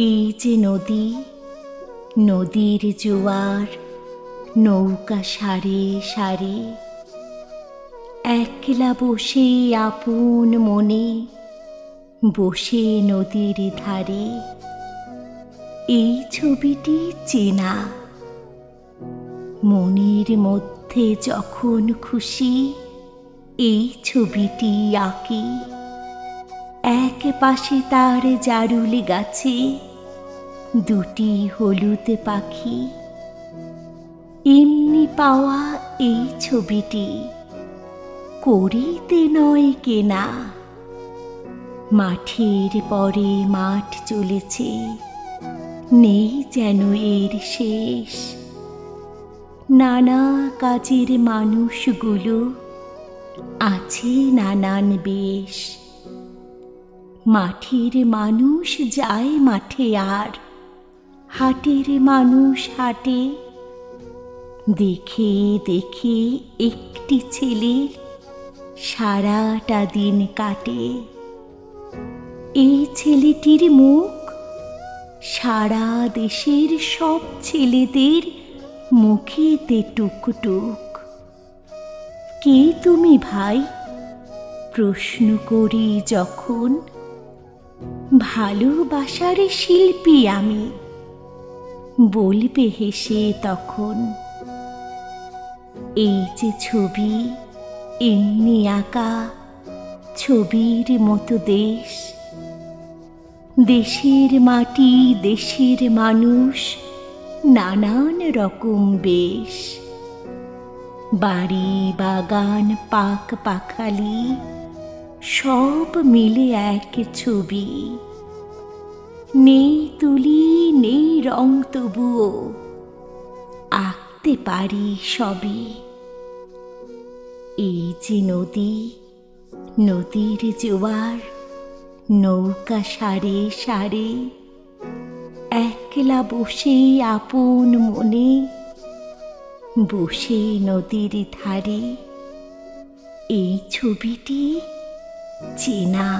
এই যে নদী, নদীর জোয়ার, নৌকা সারে সারে, একলা বসে আপন মনে, বসে নদীর ধারে। এই ছবিটি চেনা, মনের মধ্যে যখন খুশি এই ছবিটি আঁকি। এক পাশে তার জারুল গাছে দুটি হলুদ পাখি। এমনি পাওয়া এই ছবিটি, করিতে নয় কেনা। মাঠের পরে মাঠ চলেছে, নেই যেন এর শেষ। নানা কাজের মানুষগুলো আছে নানান বেশ। মাঠের মানুষ যায় মাঠে, আর হাটের মানুষ হাটে। দেখে দেখে একটি ছেলের সারাটা দিন কাটে। এই ছেলেটির মুখ সারা দেশের সব ছেলেদের মুখেতে টুকটুক। কে তুমি ভাই প্রশ্ন করি যখন, ভালোবাসার শিল্পী আমি, বলবে হেসে তখন। এই যে ছবি এমনি আঁকা, ছবির মতো দেশ। দেশের মাটি, দেশের মানুষ, নানান রকম বেশ। বাড়ি বাগান পাক পাখালি, সব মিলে এক ছবি। নেই তুলি নেই রং, তবুও আঁকতে পারি সবই। এই যে নদী, নদীর জোয়ার, নৌকা সারে সারে, একলা বসে আপন মনে, বসে নদীর ধারে। এই ছবিটি চেনা।